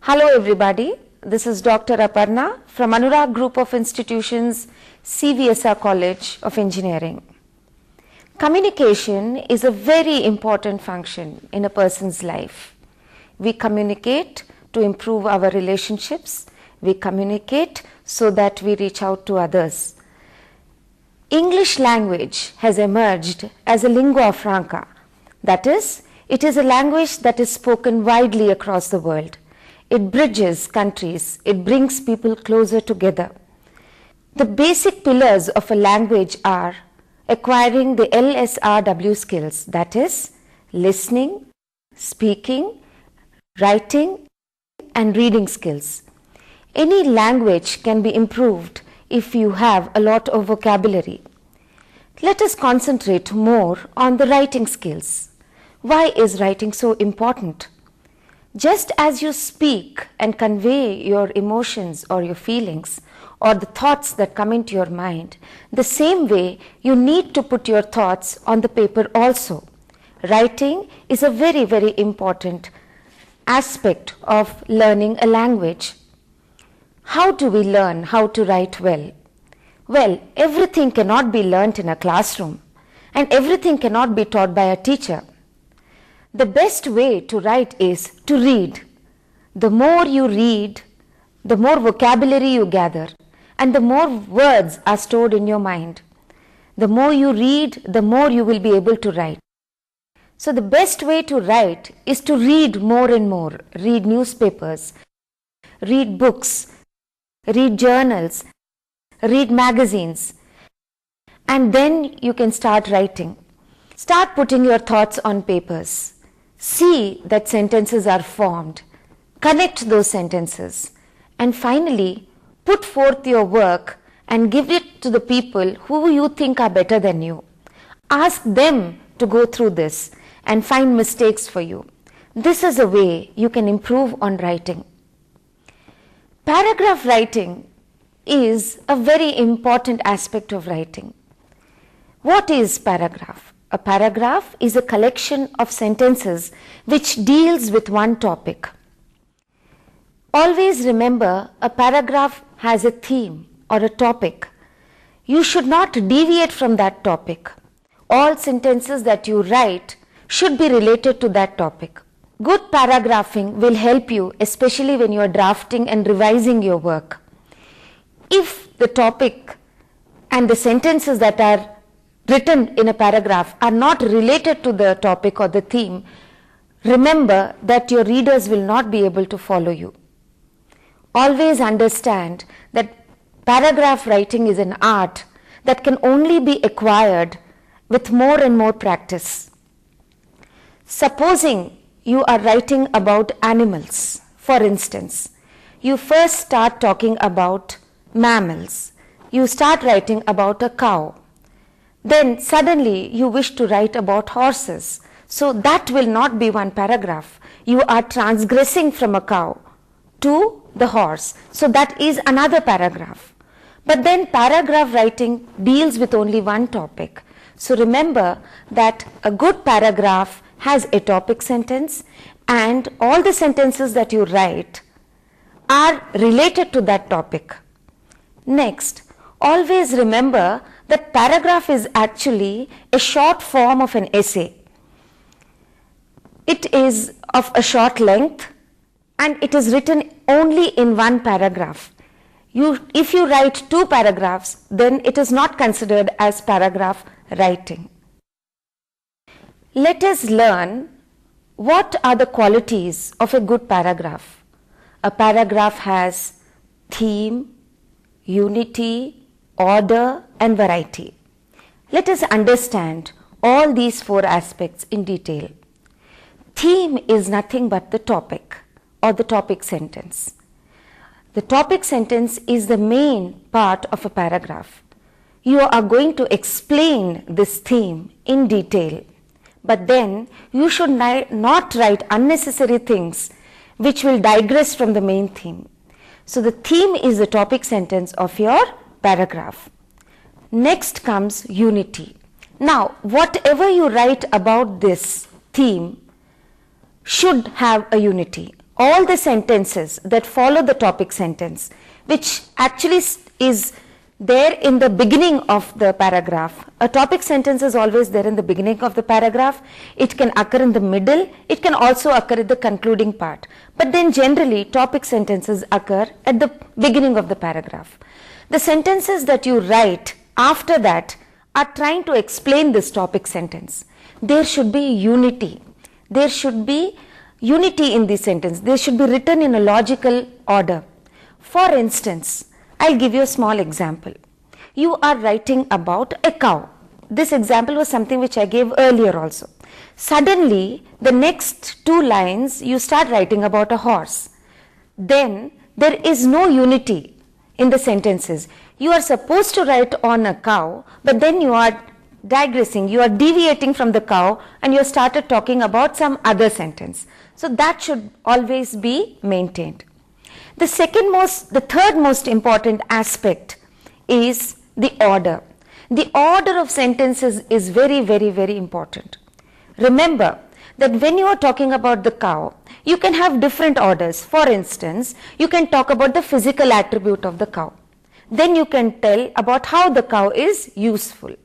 Hello everybody, this is Dr. Aparna from Anurag Group of Institutions, CVSR College of Engineering. Communication is a very important function in a person's life. We communicate to improve our relationships. We communicate so that we reach out to others. English language has emerged as a lingua franca. That is, it is a language that is spoken widely across the world. It bridges countries. It brings people closer together. The basic pillars of a language are acquiring the LSRW skills, that is, listening, speaking, writing, and reading skills. Any language can be improved if you have a lot of vocabulary. Let us concentrate more on the writing skills. Why is writing so important? Just as you speak and convey your emotions or your feelings or the thoughts that come into your mind, the same way you need to put your thoughts on the paper also. Writing is a very, very important aspect of learning a language. How do we learn how to write well? Well, everything cannot be learnt in a classroom and everything cannot be taught by a teacher. The best way to write is to read. The more you read, the more vocabulary you gather and the more words are stored in your mind. The more you read, the more you will be able to write. So the best way to write is to read more and more. Read newspapers, read books, read journals, read magazines, and then you can start writing. Start putting your thoughts on papers. See that sentences are formed. Connect those sentences. And finally, put forth your work and give it to the people who you think are better than you. Ask them to go through this and find mistakes for you. This is a way you can improve on writing. Paragraph writing is a very important aspect of writing. What is paragraph? A paragraph is a collection of sentences which deals with one topic. Always remember, a paragraph has a theme or a topic. You should not deviate from that topic. All sentences that you write should be related to that topic. Good paragraphing will help you, especially when you are drafting and revising your work. If the topic and the sentences that are written in a paragraph are not related to the topic or the theme, remember that your readers will not be able to follow you. Always understand that paragraph writing is an art that can only be acquired with more and more practice. Supposing you are writing about animals, for instance, you first start talking about mammals. You start writing about a cow. Then suddenly you wish to write about horses. So that will not be one paragraph. You are transgressing from a cow to the horse. So that is another paragraph. But then paragraph writing deals with only one topic. So remember that a good paragraph has a topic sentence and all the sentences that you write are related to that topic. Next, always remember that paragraph is actually a short form of an essay. It is of a short length and it is written only in one paragraph. If you write two paragraphs, then it is not considered as paragraph writing. Let us learn what are the qualities of a good paragraph. A paragraph has theme, unity, order, and variety. Let us understand all these four aspects in detail. Theme is nothing but the topic or the topic sentence. The topic sentence is the main part of a paragraph. You are going to explain this theme in detail, but then you should not write unnecessary things which will digress from the main theme. So the theme is the topic sentence of your paragraph. Next comes unity. Now, whatever you write about this theme should have a unity. all the sentences that follow the topic sentence, which actually is there in the beginning of the paragraph. A topic sentence is always there in the beginning of the paragraph. It can occur in the middle. It can also occur at the concluding part. But then generally topic sentences occur at the beginning of the paragraph. The sentences that you write after that are trying to explain this topic sentence. There should be unity. There should be unity in the sentence. They should be written in a logical order. For instance, I'll give you a small example. You are writing about a cow. This example was something which I gave earlier also. Suddenly, the next 2 lines, you start writing about a horse. Then, there is no unity in the sentences. You are supposed to write on a cow, but then you are digressing, you are deviating from the cow and you started talking about some other sentence. So, that should always be maintained. The third most important aspect is the order. The order of sentences is very, very, very important. Remember that when you are talking about the cow, you can have different orders. For instance, you can talk about the physical attribute of the cow. Then you can tell about how the cow is useful.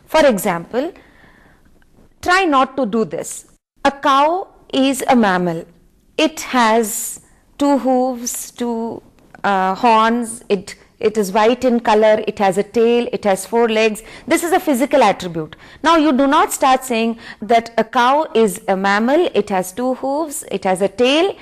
For example, try not to do this. A cow is a mammal. It has 2 hooves, 2 horns, it is white in color, it has a tail, it has 4 legs. This is a physical attribute. Now you do not start saying that a cow is a mammal, it has 2 hooves, it has a tail,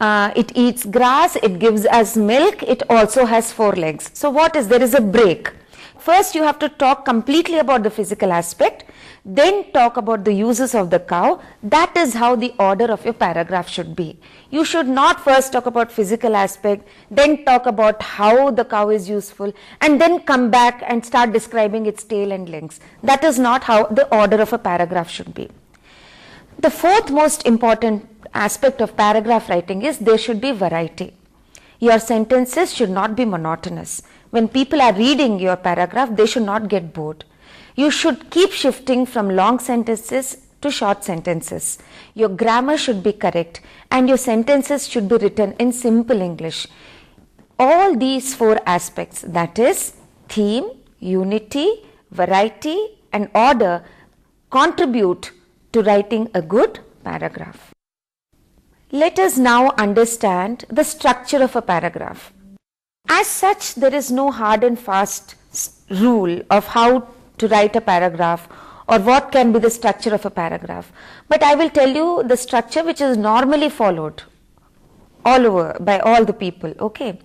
it eats grass, it gives us milk, it also has 4 legs. So there is a break. First you have to talk completely about the physical aspect, then talk about the uses of the cow. That is how the order of your paragraph should be. You should not first talk about physical aspect, then talk about how the cow is useful, and then come back and start describing its tail and legs. That is not how the order of a paragraph should be. The fourth most important aspect of paragraph writing is there should be variety. Your sentences should not be monotonous. When people are reading your paragraph, they should not get bored. You should keep shifting from long sentences to short sentences. Your grammar should be correct and your sentences should be written in simple English. All these 4 aspects, that is theme, unity, variety and order, contribute to writing a good paragraph. Let us now understand the structure of a paragraph. As such, there is no hard and fast rule of how to write a paragraph or what can be the structure of a paragraph. But I will tell you the structure which is normally followed all over by all the people. Okay.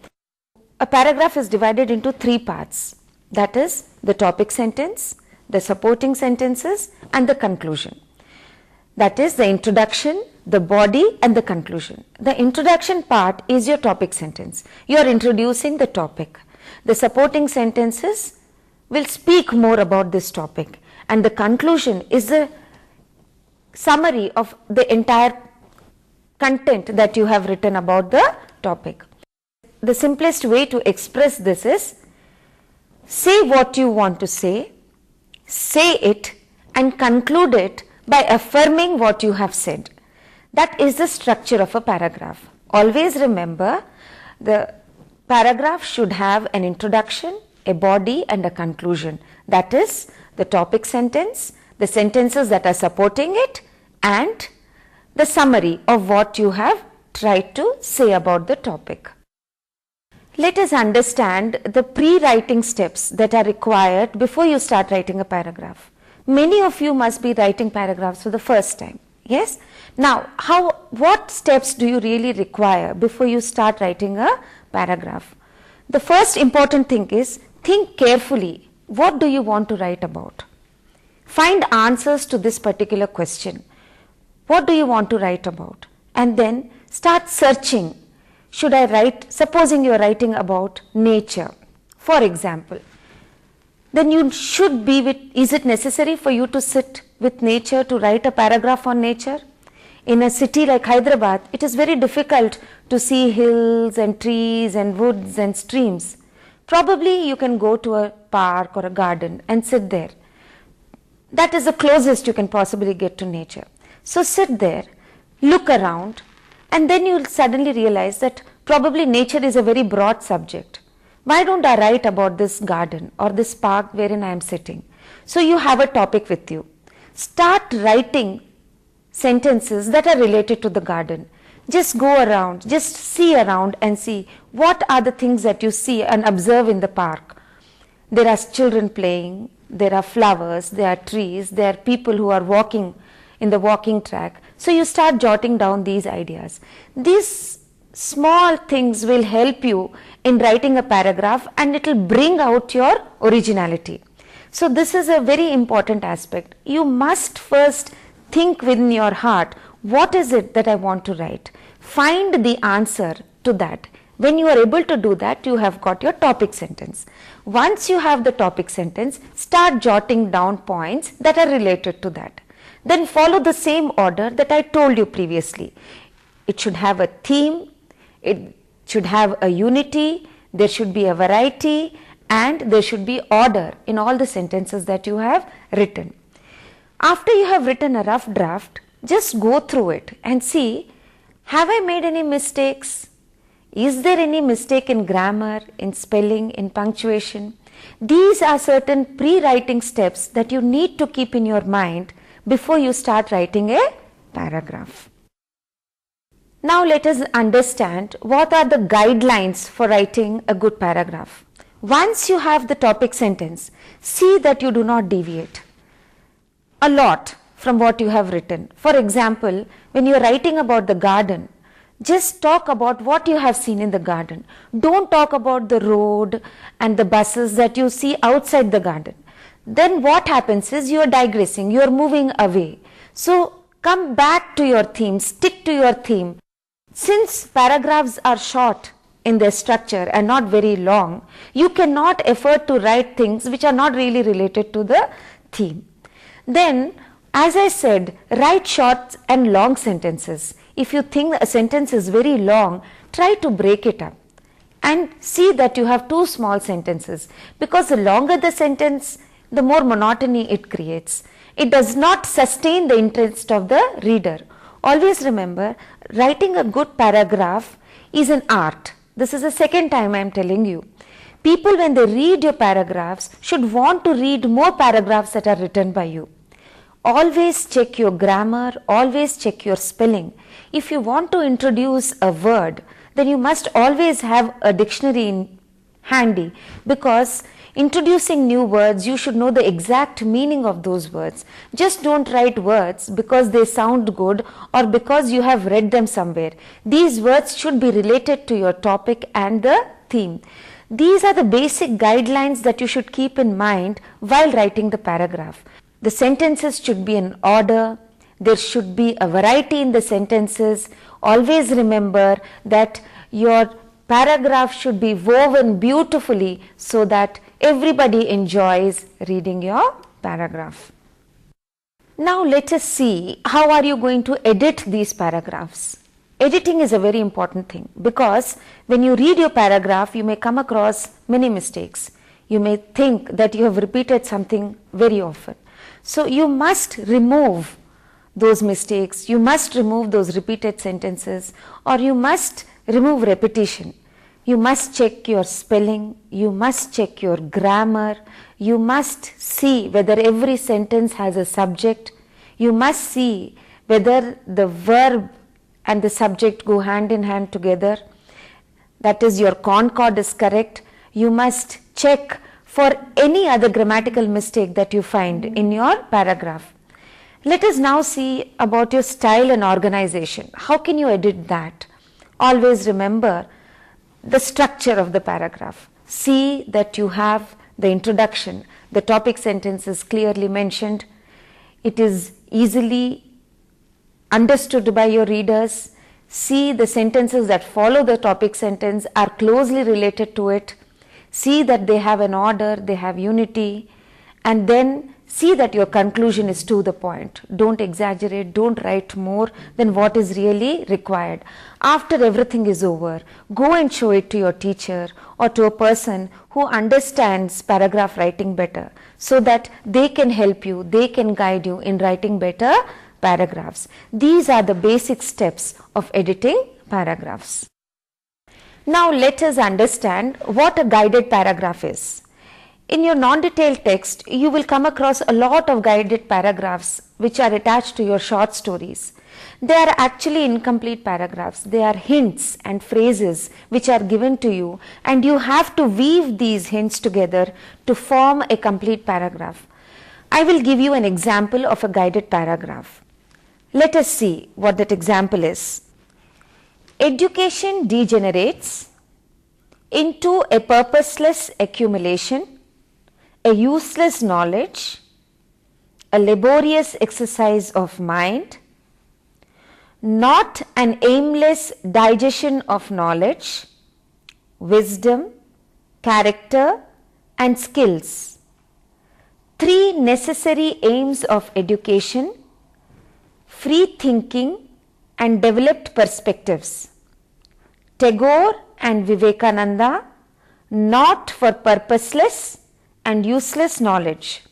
A paragraph is divided into 3 parts. That is the topic sentence, the supporting sentences and the conclusion. That is the introduction, the body and the conclusion. The introduction part is your topic sentence. You are introducing the topic. The supporting sentences will speak more about this topic and the conclusion is the summary of the entire content that you have written about the topic. The simplest way to express this is say what you want to say it and conclude it by affirming what you have said. That is the structure of a paragraph. Always remember the paragraph should have an introduction, a body and a conclusion. That is the topic sentence, the sentences that are supporting it and the summary of what you have tried to say about the topic. Let us understand the pre-writing steps that are required before you start writing a paragraph. Many of you must be writing paragraphs for the first time. Yes? Now, what steps do you really require before you start writing a paragraph? The first important thing is think carefully. What do you want to write about? Find answers to this particular question. What do you want to write about? And then start searching. Should I write, supposing you are writing about nature, for example, then you should be with, is it necessary for you to sit with nature to write a paragraph on nature? In a city like Hyderabad, it is very difficult to see hills and trees and woods and streams. Probably you can go to a park or a garden and sit there. That is the closest you can possibly get to nature. So sit there, look around And then you'll suddenly realize that probably nature is a very broad subject. Why don't I write about this garden or this park wherein I am sitting? So you have a topic with you. Start writing sentences that are related to the garden. Just go around, just see around and see what are the things that you see and observe in the park. There are children playing, there are flowers, there are trees, there are people who are walking in the walking track. So you start jotting down these ideas. These small things will help you in writing a paragraph and it will bring out your originality. So this is a very important aspect. You must first think within your heart, what is it that I want to write? Find the answer to that. When you are able to do that, you have got your topic sentence. Once you have the topic sentence, start jotting down points that are related to that. Then follow the same order that I told you previously. It should have a theme, it should have a unity, there should be a variety, and there should be order in all the sentences that you have written. After you have written a rough draft, just go through it and see, have I made any mistakes? Is there any mistake in grammar, in spelling, in punctuation? These are certain pre-writing steps that you need to keep in your mind before you start writing a paragraph. Now let us understand what are the guidelines for writing a good paragraph. Once you have the topic sentence, see that you do not deviate a lot from what you have written. For example, when you are writing about the garden, just talk about what you have seen in the garden. Don't talk about the road and the buses that you see outside the garden. Then what happens is you are digressing, you are moving away. So come back to your theme, stick to your theme. Since paragraphs are short in their structure and not very long, you cannot afford to write things which are not really related to the theme. Then, as I said, write short and long sentences. If you think a sentence is very long, try to break it up and see that you have two small sentences, because the longer the sentence, the more monotony it creates. It does not sustain the interest of the reader. Always remember, writing a good paragraph is an art. This is the second time I am telling you. People, when they read your paragraphs, should want to read more paragraphs that are written by you. Always check your grammar, always check your spelling. If you want to introduce a word, then you must always have a dictionary handy, because introducing new words, you should know the exact meaning of those words. Just don't write words because they sound good or because you have read them somewhere. These words should be related to your topic and the theme. These are the basic guidelines that you should keep in mind while writing the paragraph. The sentences should be in order. There should be a variety in the sentences. Always remember that your paragraph should be woven beautifully so that everybody enjoys reading your paragraph. Now let us see how are you going to edit these paragraphs. Editing is a very important thing, because when you read your paragraph, you may come across many mistakes. You may think that you have repeated something very often. So you must remove those mistakes, you must remove those repeated sentences, or you must remove repetition. You must check your spelling, you must check your grammar, you must see whether every sentence has a subject, you must see whether the verb and the subject go hand in hand together, that is, your concord is correct. You must check for any other grammatical mistake that you find in your paragraph. Let us now see about your style and organization. How can you edit that? Always remember the structure of the paragraph. See that you have the introduction, the topic sentence is clearly mentioned, it is easily understood by your readers. See the sentences that follow the topic sentence are closely related to it. See that they have an order, they have unity, and then see that your conclusion is to the point. Don't exaggerate, don't write more than what is really required. After everything is over, go and show it to your teacher or to a person who understands paragraph writing better, so that they can help you, they can guide you in writing better paragraphs. These are the basic steps of editing paragraphs. Now let us understand what a guided paragraph is. In your non-detailed text, you will come across a lot of guided paragraphs which are attached to your short stories. They are actually incomplete paragraphs. They are hints and phrases which are given to you, and you have to weave these hints together to form a complete paragraph. I will give you an example of a guided paragraph. Let us see what that example is. Education degenerates into a purposeless accumulation, a useless knowledge, a laborious exercise of mind, not an aimless digestion of knowledge, wisdom, character, and skills. Three necessary aims of education: free thinking and developed perspectives. Tagore and Vivekananda, not for purposeless and useless knowledge,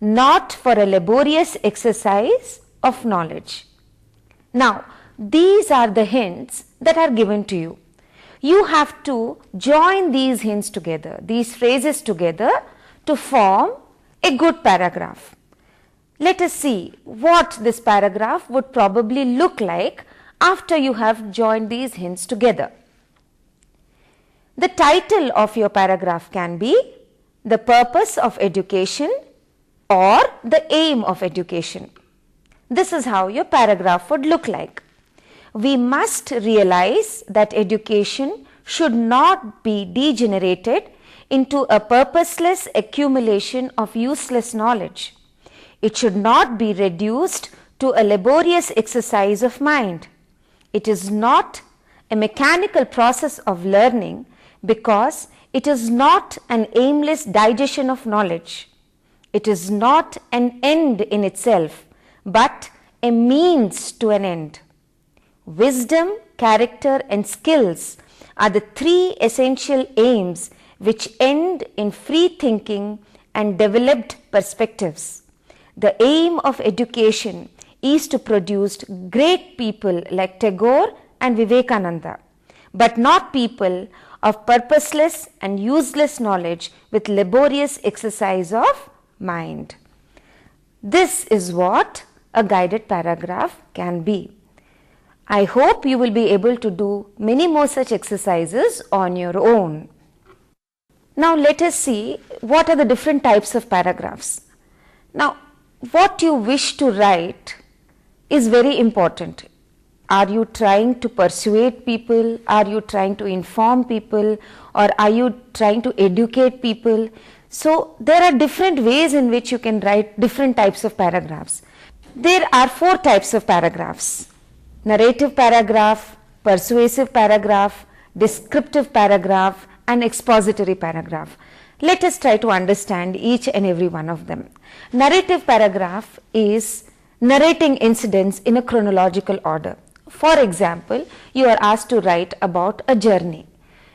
not for a laborious exercise of knowledge. Now, these are the hints that are given to you. You have to join these hints together, these phrases together, to form a good paragraph. Let us see what this paragraph would probably look like after you have joined these hints together. The title of your paragraph can be The Purpose of Education or The Aim of Education. This is how your paragraph would look like. We must realize that education should not be degenerated into a purposeless accumulation of useless knowledge. It should not be reduced to a laborious exercise of mind. It is not a mechanical process of learning because it is not an aimless digestion of knowledge. It is not an end in itself, but a means to an end. Wisdom, character, and skills are the three essential aims which end in free thinking and developed perspectives. The aim of education is to produce great people like Tagore and Vivekananda, but not people of purposeless and useless knowledge with laborious exercise of mind. This is what a guided paragraph can be. I hope you will be able to do many more such exercises on your own. Now let us see what are the different types of paragraphs. Now, what you wish to write is very important. Are you trying to persuade people? Are you trying to inform people? Or are you trying to educate people? So there are different ways in which you can write different types of paragraphs. There are four types of paragraphs: narrative paragraph, persuasive paragraph, descriptive paragraph, and expository paragraph. Let us try to understand each and every one of them. Narrative paragraph is narrating incidents in a chronological order. For example, you are asked to write about a journey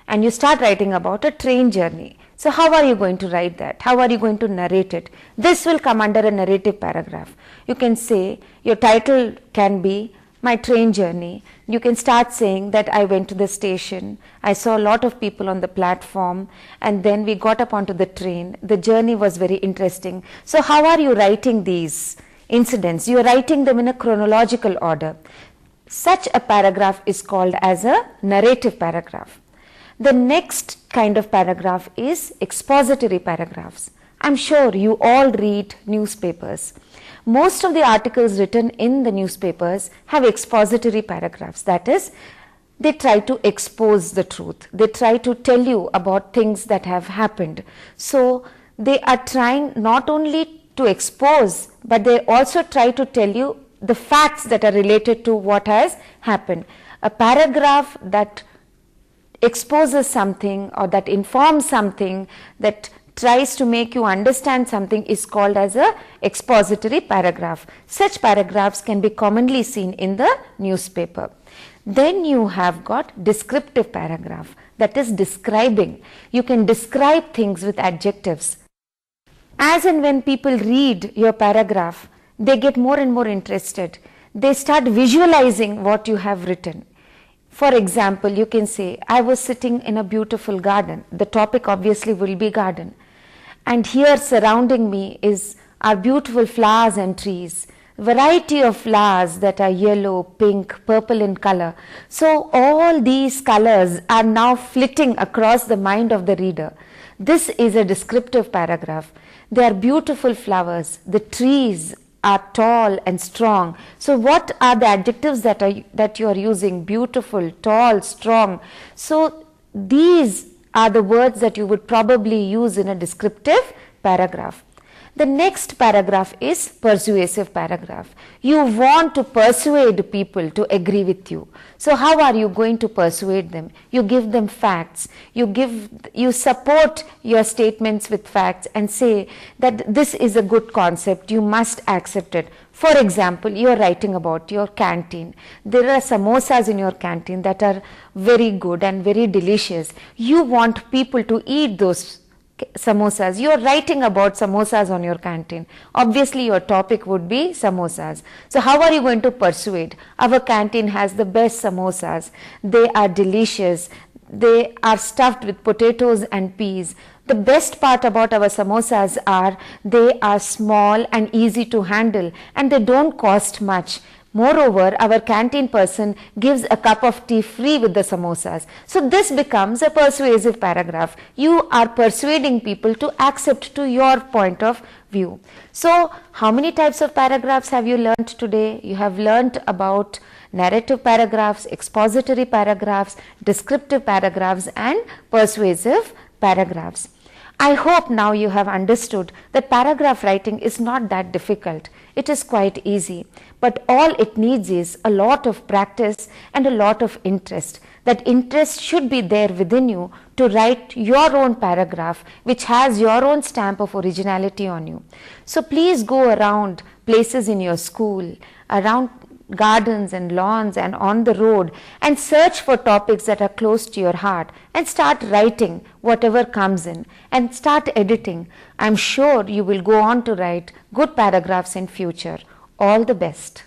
and you start writing about a train journey. So how are you going to write that? How are you going to narrate it? This will come under a narrative paragraph. You can say, your title can be My Train Journey. You can start saying that I went to the station, I saw a lot of people on the platform, and then we got up onto the train. The journey was very interesting. So how are you writing these incidents? You are writing them in a chronological order. Such a paragraph is called as a narrative paragraph. The next kind of paragraph is expository paragraphs. I'm sure you all read newspapers. Most of the articles written in the newspapers have expository paragraphs. That is, they try to expose the truth. They try to tell you about things that have happened. So they are trying not only to expose, but they also try to tell you the facts that are related to what has happened. A paragraph that exposes something or that informs something, that tries to make you understand something, is called as a expository paragraph. Such paragraphs can be commonly seen in the newspaper. Then you have got descriptive paragraph, that is describing. You can describe things with adjectives. As and when people read your paragraph, They get more and more interested. They start visualizing what you have written. For example, you can say, I was sitting in a beautiful garden. The topic obviously will be garden. And here surrounding me are beautiful flowers and trees. Variety of flowers that are yellow, pink, purple in color. So all these colors are now flitting across the mind of the reader. This is a descriptive paragraph. They are beautiful flowers. The trees are tall and strong. So what are the adjectives that you are using? Beautiful, tall, strong. So these are the words that you would probably use in a descriptive paragraph. The next paragraph is persuasive paragraph. You want to persuade people to agree with you. So how are you going to persuade them? You give them facts. You support your statements with facts and say that this is a good concept. You must accept it. For example, you are writing about your canteen. There are samosas in your canteen that are very good and very delicious. You want people to eat those samosas. You are writing about samosas on your canteen. Obviously your topic would be samosas. So how are you going to persuade? Our canteen has the best samosas. They are delicious. They are stuffed with potatoes and peas. The best part about our samosas are they are small and easy to handle, and they don't cost much. Moreover, our canteen person gives a cup of tea free with the samosas. So this becomes a persuasive paragraph. You are persuading people to accept to your point of view. So how many types of paragraphs have you learnt today? You have learnt about narrative paragraphs, expository paragraphs, descriptive paragraphs and persuasive paragraphs. I hope now you have understood that paragraph writing is not that difficult. It is quite easy, but all it needs is a lot of practice and a lot of interest. That interest should be there within you to write your own paragraph which has your own stamp of originality on you. So please go around places in your school, around gardens and lawns and on the road and search for topics that are close to your heart and start writing whatever comes in and start editing. I'm sure you will go on to write good paragraphs in future. All the best.